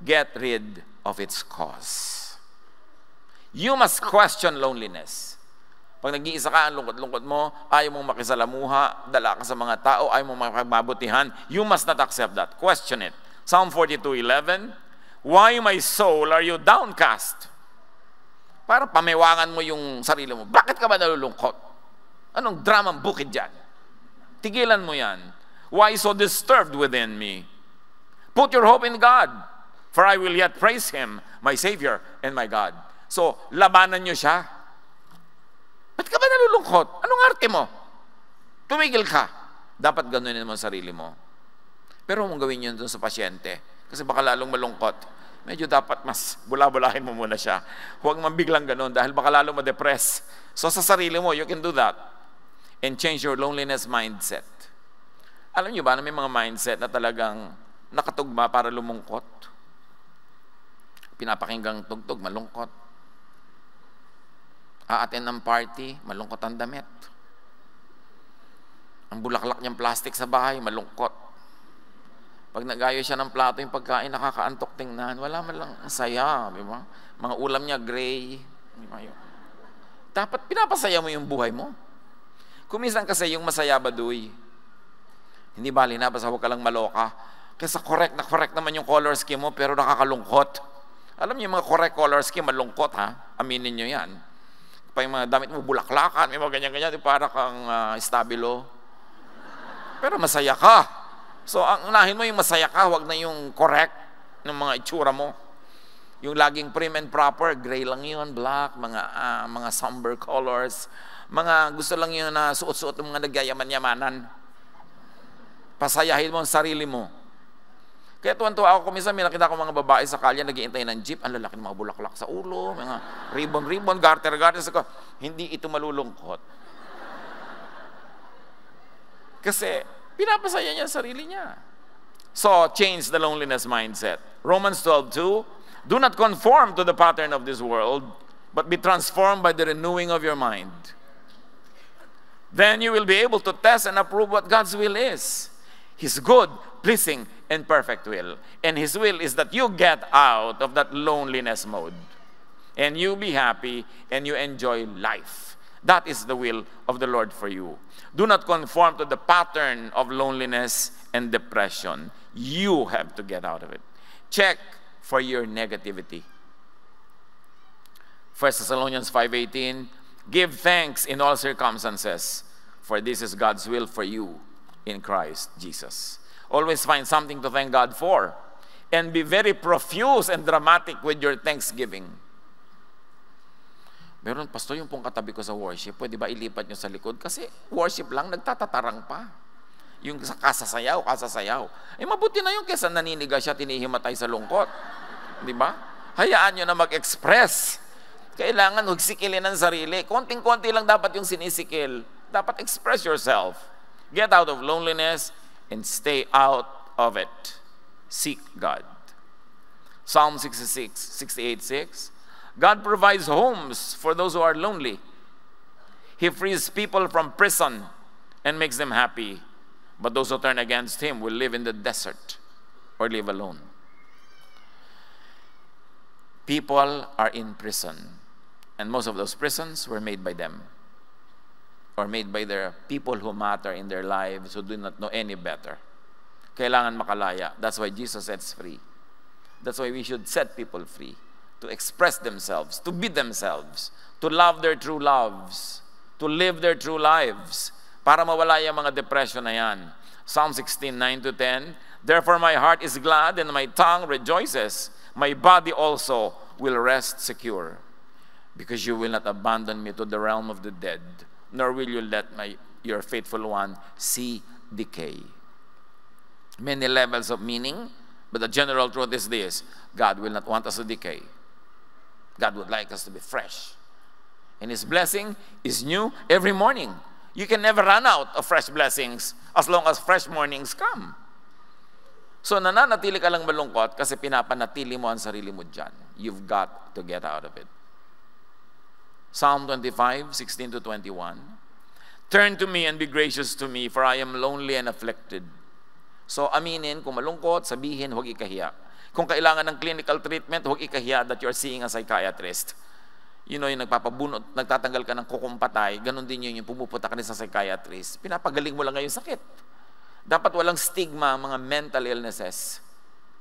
Get rid of its cause. You must question loneliness. Pag nag-iisa ka, ang lungkot-lungkot mo, ayaw mong makisalamuha, dala ka sa mga tao, ayaw mong makagbabutihan, you must not accept that. Question it. Psalm 42:11, why my soul are you downcast? Para pamiwangan mo yung sarili mo. Bakit ka ba nalulungkot? Anong dramang bukid dyan? Tigilan mo yan. Why so disturbed within me? Put your hope in God, for I will yet praise Him, my Savior and my God. So, labanan nyo siya. Ba't ka ba nalulungkot? Anong arte mo? Tumigil ka. Dapat ganunin mo ang sarili mo. Pero huwag mong gawin yun dun sa pasyente. Kasi baka lalong malungkot. Medyo dapat mas bula-bulahin mo muna siya. Huwag man biglang ganun dahil baka lalong ma-depress. So sa sarili mo, you can do that. And change your loneliness mindset. Alam niyo ba na may mga mindset na talagang nakatugma para lumungkot? Pinapakinggang tugtog, malungkot. Aaten ng party, malungkot ang damit. Ang bulaklak niyang plastic sa bahay, malungkot. Pag nagayo siya ng plato yung pagkain, nakakaantok tingnan. Wala man lang saya, di ba? Mga ulam niya, gray. Di ba yun? Dapat pinapasaya mo yung buhay mo. Kuminsan kasi yung masaya baduy. Hindi bali na, basta huwag ka lang maloka. Kasi correct naman yung color scheme mo, pero nakakalungkot. Alam niyo yung mga correct color scheme, malungkot ha? Aminin niyo yan. Pa yung mga damit mo, bulaklakan, may mga ganyan-ganyan, para kang estabilo. Pero masaya ka. So, ang unahin mo yung masaya ka, huwag na yung correct ng mga itsura mo. Yung laging prim and proper, gray lang yun, black, mga somber colors, mga gusto lang yun na suot-suot ng mga nagyayaman-yamanan. Pasayahin mo ang sarili mo. Kaya tuwan-tuwa ako, minsan may nakita ko mga babae sa kalye, nag-iintay ng jeep, ang lalaki ng mga bulaklak sa ulo, mga ribbon, garter. Hindi ito malulungkot. Kasi, pinapasaya niya ang sarili niya. So, change the loneliness mindset. Romans 12:2, do not conform to the pattern of this world, but be transformed by the renewing of your mind. Then you will be able to test and approve what God's will is. His good, pleasing, and perfect will. And His will is that you get out of that loneliness mode. And you be happy and you enjoy life. That is the will of the Lord for you. Do not conform to the pattern of loneliness and depression. You have to get out of it. Check for your negativity. 1 Thessalonians 5:18, give thanks in all circumstances, for this is God's will for you in Christ Jesus. Always find something to thank God for. And be very profuse and dramatic with your thanksgiving. Meron, pastor, yung pong katabi ko sa worship, pwede ba ilipat nyo sa likod? Kasi worship lang, nagtatatarang pa. Yung kasasayaw. Mabuti na yung kesa naniniga siya, tinihimatay sa lungkot. Di ba? Hayaan nyo na mag-express. Kailangan magsikilin ang sarili. Konting-konti lang dapat yung sinisikil. Dapat express yourself. Get out of loneliness and stay out of it. Seek God. Psalm 68:6. God provides homes for those who are lonely. He frees people from prison and makes them happy. But those who turn against Him will live in the desert or live alone. People are in prison. And most of those prisons were made by them. Or made by their people who matter in their lives, who do not know any better. Kailangan makalaya. That's why Jesus sets free. That's why we should set people free. To express themselves, to be themselves, to love their true loves, to live their true lives, para mawala yung mga depression na yan. Psalm 16:9-10, therefore my heart is glad and my tongue rejoices. My body also will rest secure. Because you will not abandon me to the realm of the dead, nor will you let your faithful one see decay. Many levels of meaning, but the general truth is this: God will not want us to decay. God would like us to be fresh. And His blessing is new every morning. You can never run out of fresh blessings as long as fresh mornings come. So nananatili ka lang malungkot kasi pinapanatili mo ang sarili mo dyan. You've got to get out of it. Psalm 25:16-21. Turn to me and be gracious to me, for I am lonely and afflicted. So aminin, kung malungkot, sabihin, huwag ikahiya. Kung kailangan ng clinical treatment, huwag ikahiya that you're seeing a psychiatrist. You know, yung nagpapabunot, nagtatanggal ka ng kukumpatay, ganun din yung pumupunta ka rin sa psychiatrist. Pinapagaling mo lang ngayon sakit. Dapat walang stigma mga mental illnesses.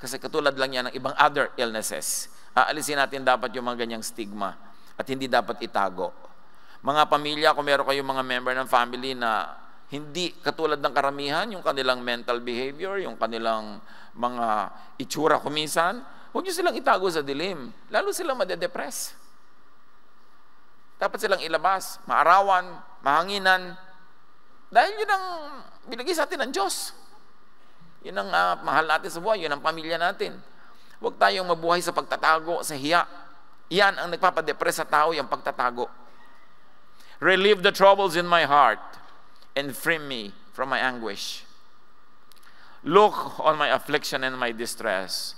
Kasi katulad lang yan ng ibang other illnesses. Aalisin natin dapat yung mga ganyang stigma at hindi dapat itago. Mga pamilya, kung meron kayong mga member ng family na hindi katulad ng karamihan, yung kanilang mental behavior, yung kanilang mga itsura kuminsan, huwag nyo silang itago sa dilim. Lalo silang madedepress. Dapat silang ilabas, maarawan, mahanginan. Dahil yun ang binigay sa atin ng Diyos. Yun ang mahal natin sa buhay, yun ang pamilya natin. Huwag tayong mabuhay sa pagtatago, sa hiya. Yan ang nagpapadepress sa tao, yung pagtatago. Relieve the troubles in my heart and free me from my anguish. Look on my affliction and my distress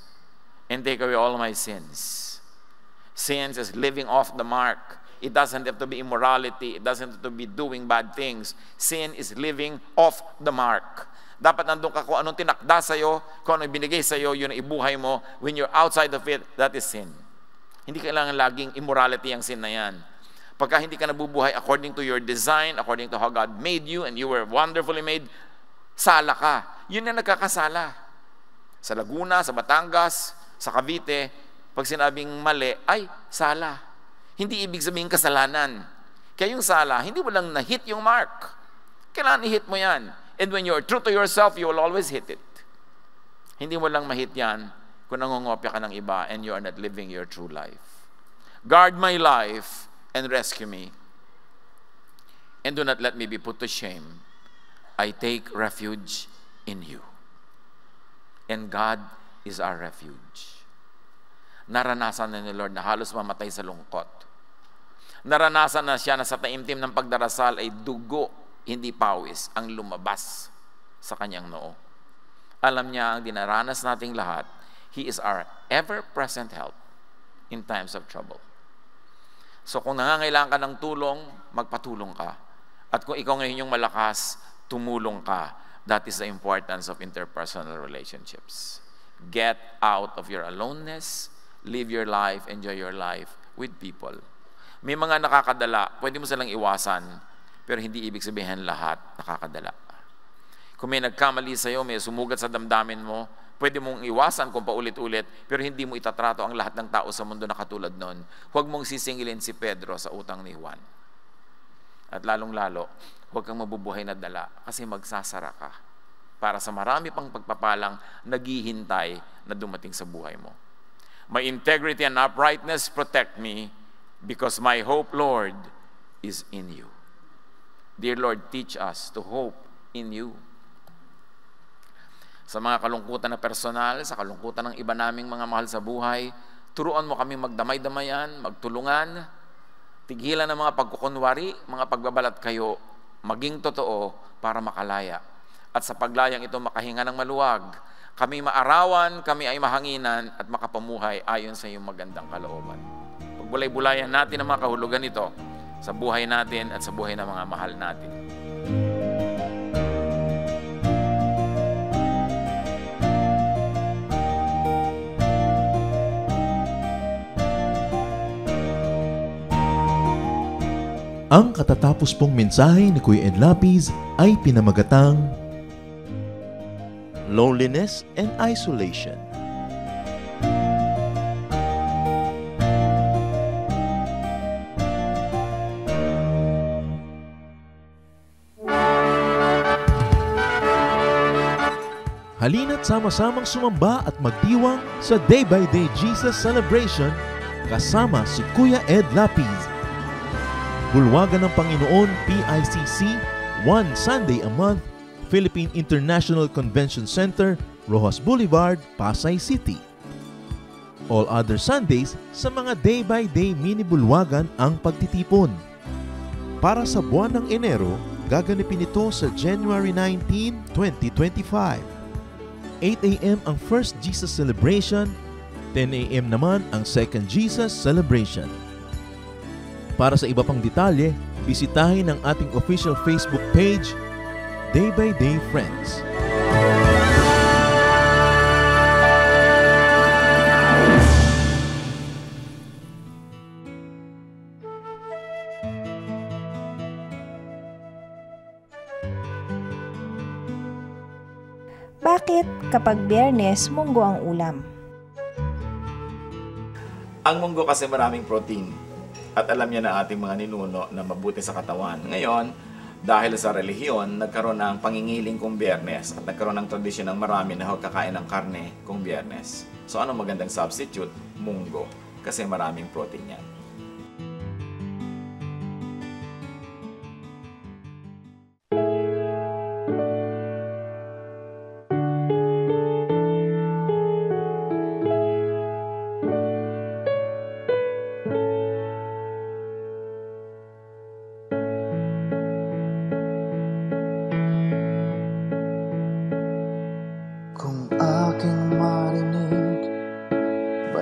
and take away all my sins. Sins is living off the mark. It doesn't have to be immorality. It doesn't have to be doing bad things. Sin is living off the mark. Dapat nandun ka kung anong tinakda sa'yo, kung anong binigay sa'yo, yun ang ibuhay mo. When you're outside of it, that is sin. Hindi kailangan laging immorality ang sin na yan. Pagka hindi ka nabubuhay according to your design, according to how God made you, and you were wonderfully made, sala ka. Yun na nagkakasala. Sa Laguna, sa Batangas, sa Cavite, pag sinabing mali, ay, sala. Hindi ibig sabihin kasalanan. Kaya yung sala, hindi mo lang na-hit yung mark. Kailangan i-hit mo yan. And when you're true to yourself, you will always hit it. Hindi mo lang ma-hit yan kung nangongopya ka ng iba and you are not living your true life. Guard my life and rescue me. And do not let me be put to shame. I take refuge in you. And God is our refuge. Naranasan na ni Lord na halos mamatay sa lungkot. Naranasan na siya na sa taimtim ng pagdarasal ay dugo, hindi pawis, ang lumabas sa kanyang noo. Alam niya ang dinaranas nating lahat. He is our ever-present help in times of trouble. So kung nangangailangan ka ng tulong, magpatulong ka. At kung ikaw ngayon yung malakas, tumulong ka. That is the importance of interpersonal relationships. Get out of your aloneness, live your life, enjoy your life with people. May mga nakakadala, pwede mo silang iwasan, pero hindi ibig sabihin lahat nakakadala. Kung may nagkamali sa'yo, may sumugat sa damdamin mo, pwede mong iwasan kung paulit-ulit, pero hindi mo itatrato ang lahat ng tao sa mundo na katulad nun. Huwag mong sisingilin si Pedro sa utang ni Juan. At lalong-lalo, huwag kang mabubuhay na dala kasi magsasara ka para sa marami pang pagpapalang naghihintay na dumating sa buhay mo. My integrity and uprightness protect me because my hope, Lord, is in you. Dear Lord, teach us to hope in you. Sa mga kalungkutan na personal, sa kalungkutan ng iba naming mga mahal sa buhay, turuan mo kami magdamay-damayan, magtulungan, tigilan ng mga pagkukunwari, mga pagbabalat kayo, maging totoo para makalaya. At sa paglayang ito makahinga ng maluwag, kami maarawan, kami ay mahanginan at makapamuhay ayon sa iyong magandang kalooban. Pagbulay-bulayan natin ang mga kahulugan ito sa buhay natin at sa buhay ng mga mahal natin. Ang katatapos pong mensahe ni Kuya Ed Lapiz ay pinamagatang Loneliness and Isolation. Halina't sama-samang sumamba at magdiwang sa Day by Day Jesus Celebration kasama si Kuya Ed Lapiz. Bulwagan ng Panginoon PICC, one Sunday a month, Philippine International Convention Center, Rojas Boulevard, Pasay City. All other Sundays sa mga day-by-day mini-bulwagan ang pagtitipon. Para sa buwan ng Enero, gaganapin ito sa January 19, 2025. 8 a.m. ang First Jesus Celebration, 10 a.m. naman ang Second Jesus Celebration. Para sa iba pang detalye, bisitahin ang ating official Facebook page, Day by Day Friends. Bakit kapag Biyernes, munggo ang ulam? Ang munggo kasi maraming protein. At alam niya na ating mga ninuno na mabuti sa katawan. Ngayon, dahil sa relihiyon, nagkaroon ng pangingiling kung Biyernes at nagkaroon ng tradisyon ng marami na huwag kakain ng karne kung Biyernes. So anong magandang substitute? Munggo. Kasi maraming protein yan.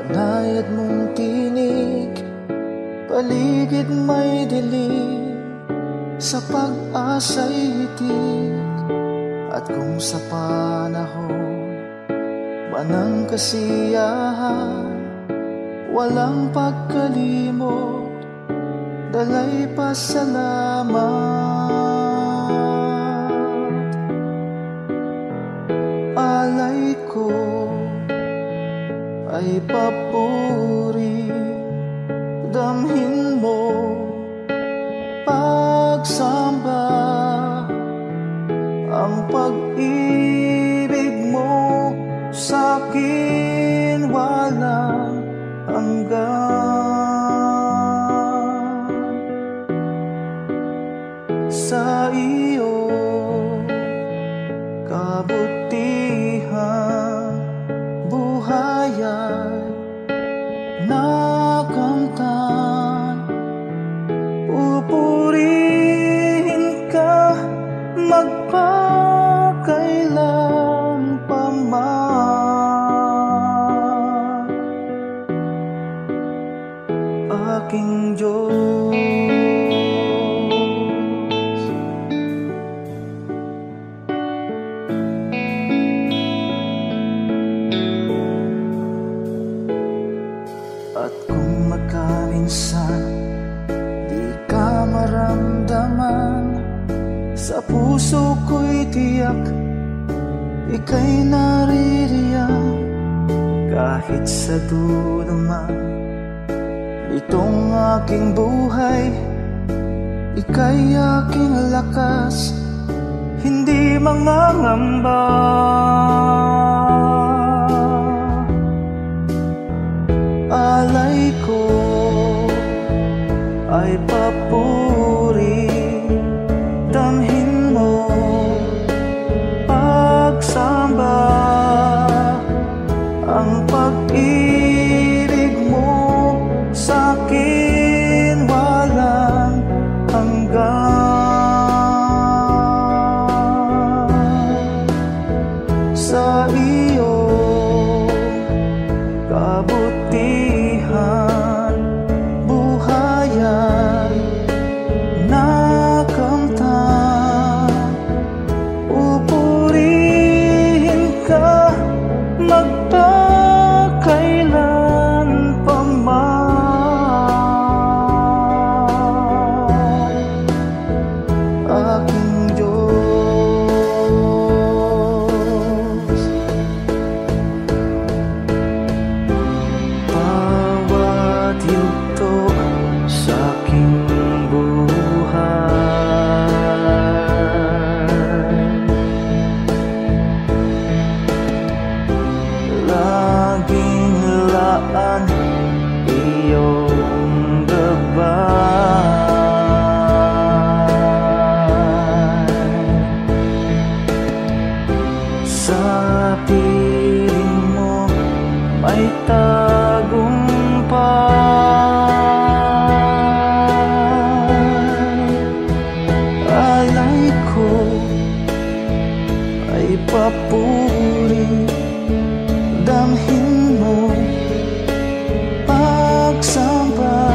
Banayad mong tinig, paligid may dilim, sa pag-asa'y hitik, at kung sa panahon ba ng kasiyahan walang pagkalimot, dalay pasalamat. Alay ko ay papuri, damhin mo pagsamba, ang pag-ibig mo sa'kin walang hanggan. Sa iyo kabutihan buhay ay nakamtan, pupurihin ka magpakailan pa man, aking Diyos. At kung magkaminsan di ka maramdaman, sa puso ko'y tiyak ika'y naririyan. Kahit sa dulo man itong aking buhay, ika'y aking lakas, hindi mangangamba. Alay ko ay papuri, damhin mo pagsamba, ang pag-ibig mo sa'kin walang hanggan. Sa iyo kabutihan buhay ay nakamtan, pupurihin ka magpakailan pa man, aking Diyos. Bawat yugto sa aking buhay, laging laan iyong gabay. Sa piling mo may tagumpay. Alay ko ay papuri, damhin mo pagsamba,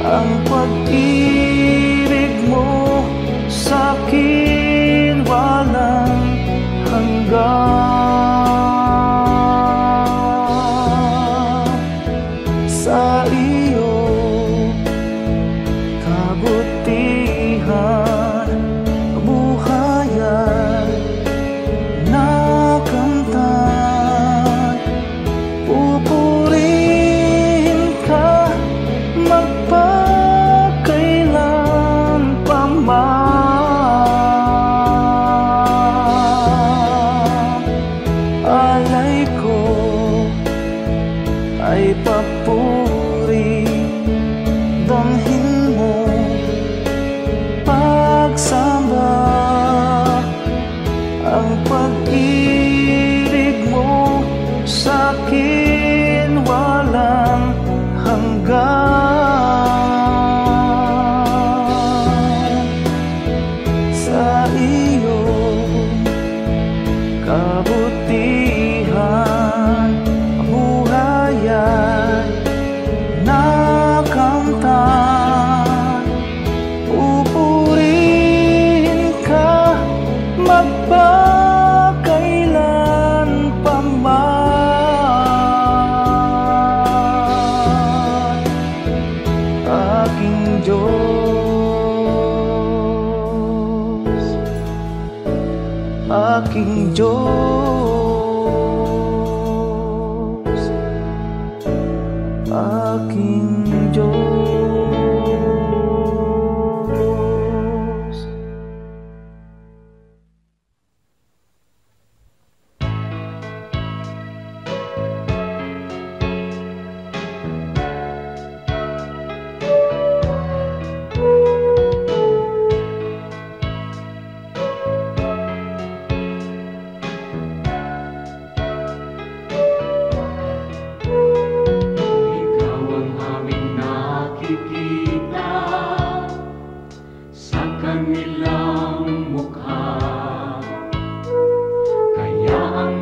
ang pag-ibig mo sa'kin walang hanggan. Sa iyo kabutihan buhay ay magpakailan pa man. Aking Diyos, aking Diyos, aking Diyos.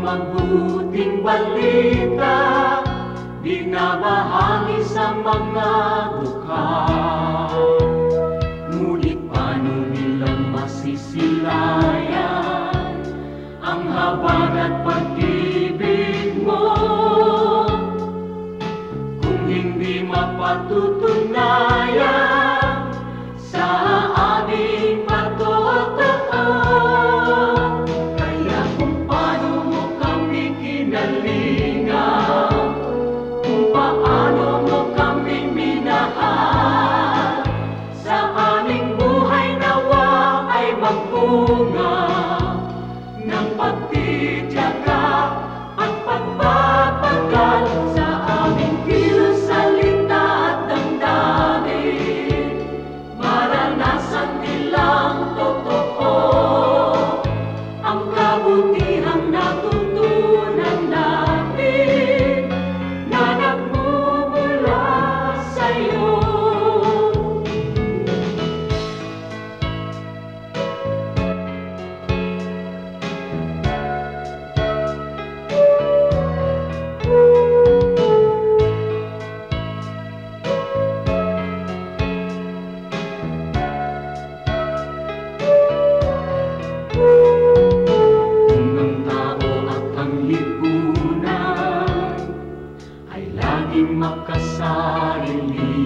Mabuting balita, binabahagi sa mga dukha. Ngunit paano nilang masisilayan ang habag at pag-ibig mo kung hindi mapatutunayan sa aming patotoo? Ng pagtitiyaga at pagpapagal sa aming kilos, salita at damdamin, maranasan nilang totoo ang kabutihang natutunan namin na nagmumula sa'yo. Makasarili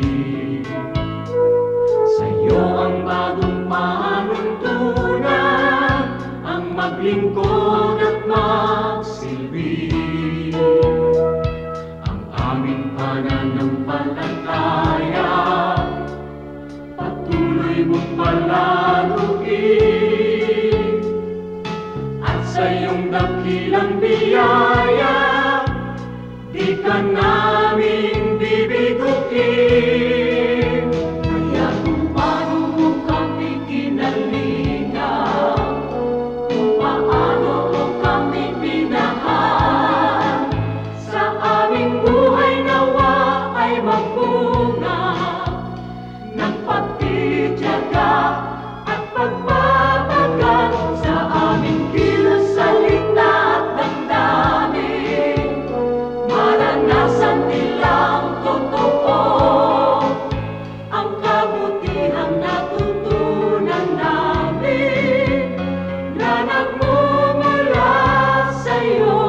sa'yo ang bagong panuntunan, ang maglingkod at magsilbi. Ang aming pananampalataya patuloy mong palaguin, at sa iyong dakilang biyaya di ka namin bibiguin. Kaya kung paano mo kami kinalingan, kung paano mo kami minahal, sa aming buhay nawa ay magbunga ng pagtitiyaga at pagpapagal sa aming kilos, salita at damdamin, maranasan nilang totoo ang kabutihang natutunan namin na nagmumula sa'yo.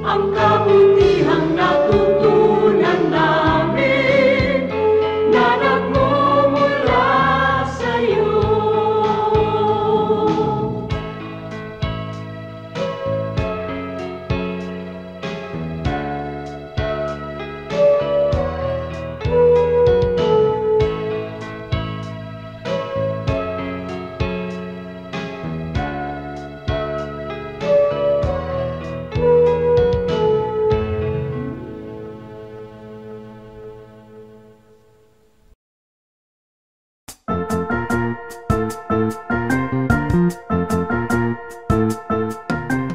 Ang kabutihang natutunan namin na nagmumula sa'yo.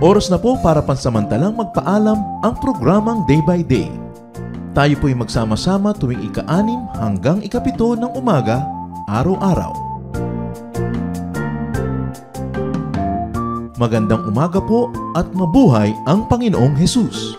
Oras na po para pansamantalang magpaalam ang programang Day by Day. Tayo po'y magsama-sama tuwing ika-6 hanggang ika-7 ng umaga, araw-araw. Magandang umaga po at mabuhay ang Panginoong Hesus!